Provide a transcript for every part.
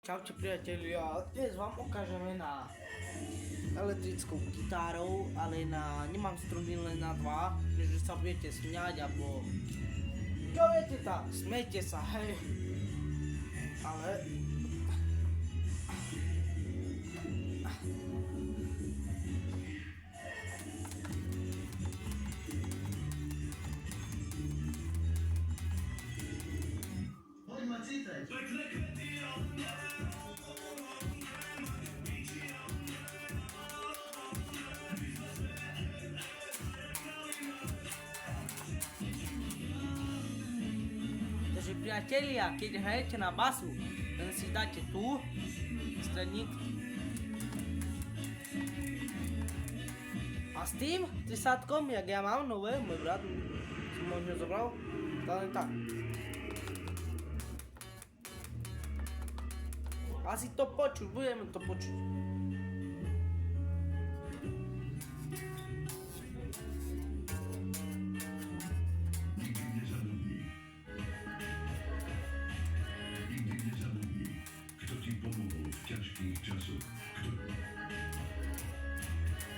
Čaute priatelia, dnes vám ukážeme na elektrickou gitárou, ale nemám struny len na dva, že sa budete smiať, alebo čo viete tak, smejte sa, hej, ale takže priatelia, keď hrajete na basu, len si dáte tu stredník a s tým 30-kom, jak ja mám nové, môj brat som možno zobral, to len tak. Asi to počuť, budeme to počuť.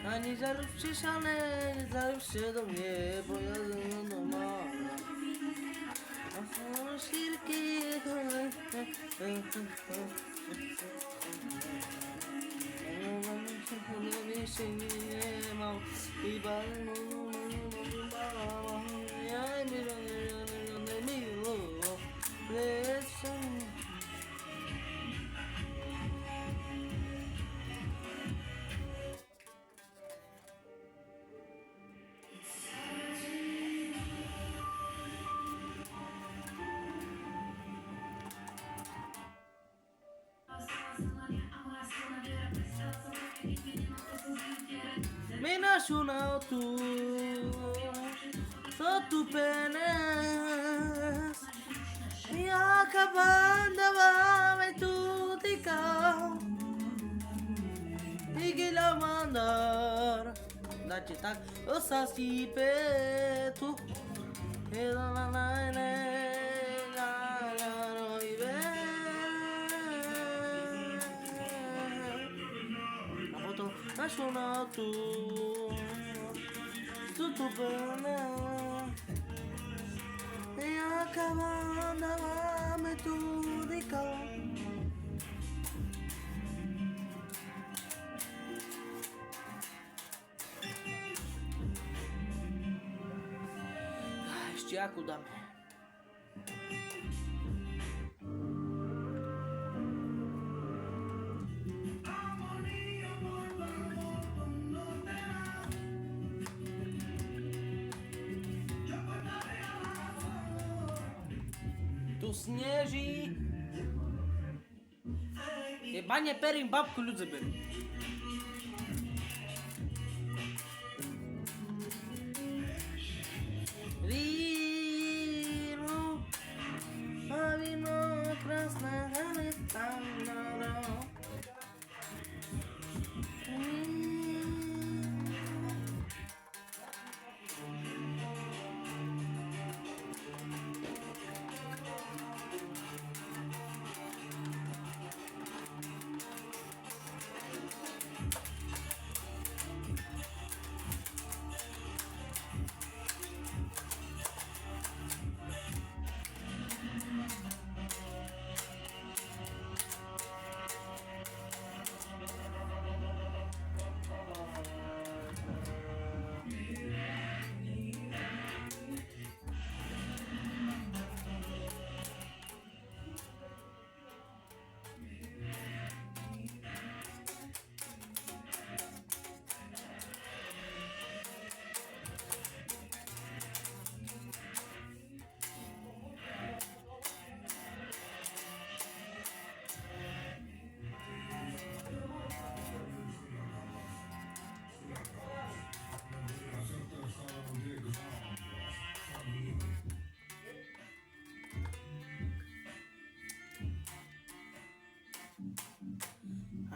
Ani zarúbte sa nezarúbte do mne, bo ja som doma. A som šírky, nemal, iba ja nemilujem. Me nacional tu penes e acabando vai tu de cal e que la mandar da tak o sasi petu e la la la la la no ibe a foto nacional tu penes e acabando vai tu de cal. Ešte akú dáme? Tu sneží. Jebane perím, babku ľudze berú. Víno, a víno, krásna hranitana.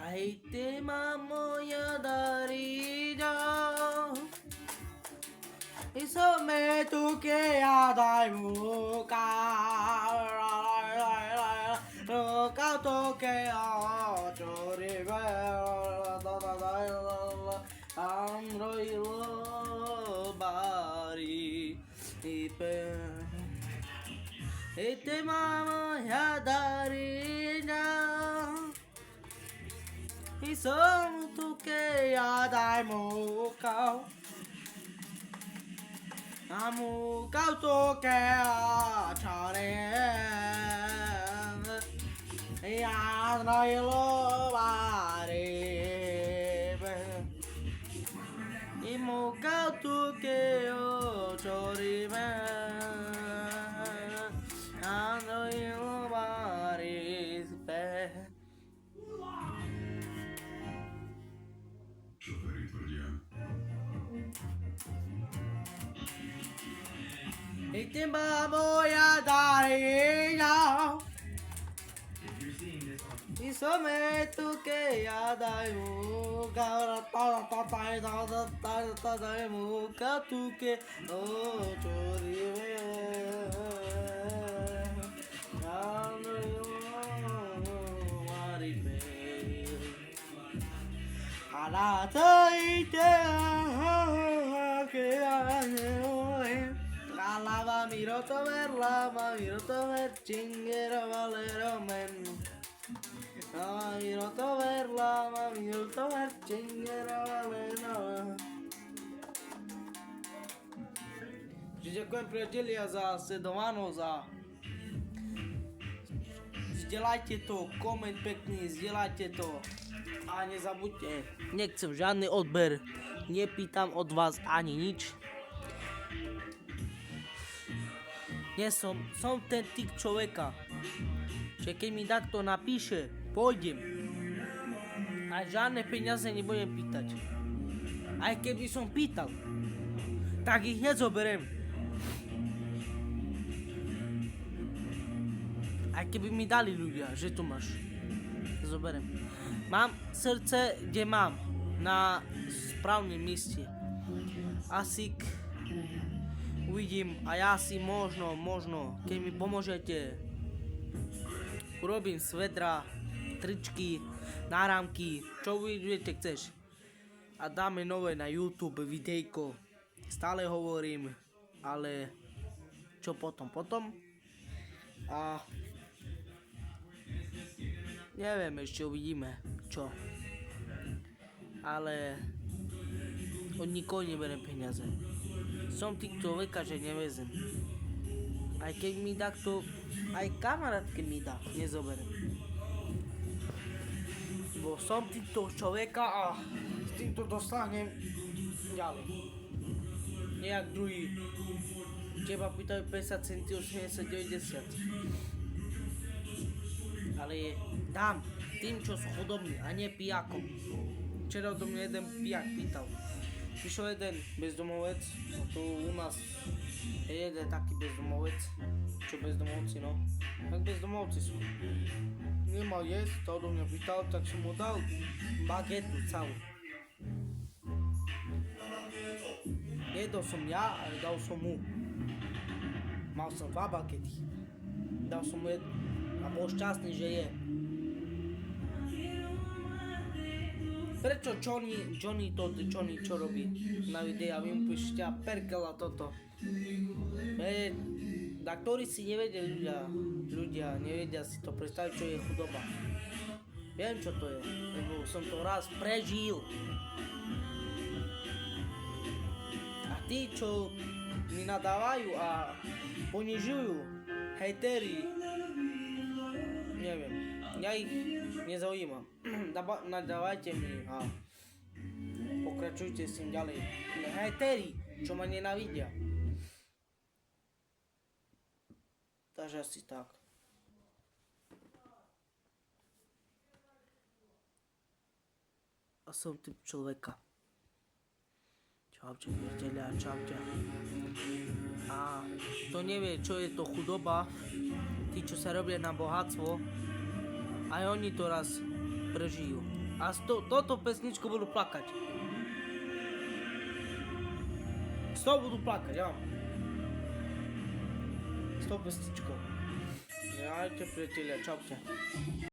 Aj ty, moja daríďa, i sme tu, keď ja daj muka. canto che ho rivela andro il bari e te mama ya darina e sono tu che ya dai mo cao amu cao to che a chare e andro il bari e mo cao tu che ho chorime andro il bari e te mamo ya dare ya e sometto che ya dai mu cara ta ta ta dai mu ca tu che oh chori ala tai te che Alava miro to ver lava, miro to ver chingero valero men. Miro to ver lava, miro to ver chingero valero. Ďakujem priatelia za sledovanosť a zdieľajte to, koment pekný, zdieľajte to a nezabudte. Nechcem žiadny odber, nepýtam od vás ani nič. Nie som ten typ človeka, že keď mi takto napíše, pôjdem. A žiadne peniaze nebudem pýtať. Aj keby som pýtal, tak ich nezoberiem. Aj keby mi dali ľudia, že tu máš, zoberiem. Mám srdce, kde mám, na správnym mieste. Asi uvidím a ja si možno, keď mi pomôžete, urobím svedra, tričky, náramky, čo budete chceš. A dáme nové na YouTube videjko. Stále hovorím, ale čo potom? A neviem, ešte uvidíme, čo. Ale od nikoho neberiem peniaze. Som tých človeka, že nevezem. Aj keď mi takto, aj kamarát keď mi dá, nezoberiem. Bo som týchto človeka a s týmto dostanem ďalej. Nejak druhý. Teba pýtajú 50 centy, 80, 90. Ale dám tým, čo sú chudobní a nie pijakom. Včera do mňa jeden pijak pýtal. Prišiel jeden bezdomovec, tu u nás je jeden taký bezdomovec, čo bezdomovci, no. Tak bezdomovci sú. Nemal jesť, to do mňa pýtal, tak som mu dal bagetu celú. Jedol som ja, ale dal som mu. Mal som 2 bagety. Dal som mu jednu a bol šťastný, že je. Prečo Johnny čo robí na videa, vy mu píšete a perkela toto. Na ktorí si nevedia ľudia nevedia si to predstaviť, čo je chudoba. Viem, čo to je, lebo som to raz prežil. A tí, čo mi nadávajú a ponižujú, hejteri, neviem, ja ich nezaujímam. Nadávajte mi a pokračujte s tým ďalej. Hejteri, čo ma nenávidia. Takže asi tak. A som typ človeka. Čaute, priateľia, čaute. A to nevie, čo je to chudoba. Tí, čo sa robia na bohatstvo, aj oni to raz prežijú. A toto pesničku budú plakať. Z toho budú plakať, ja. S tou pesničkou. Ahojte priatelia, čaute.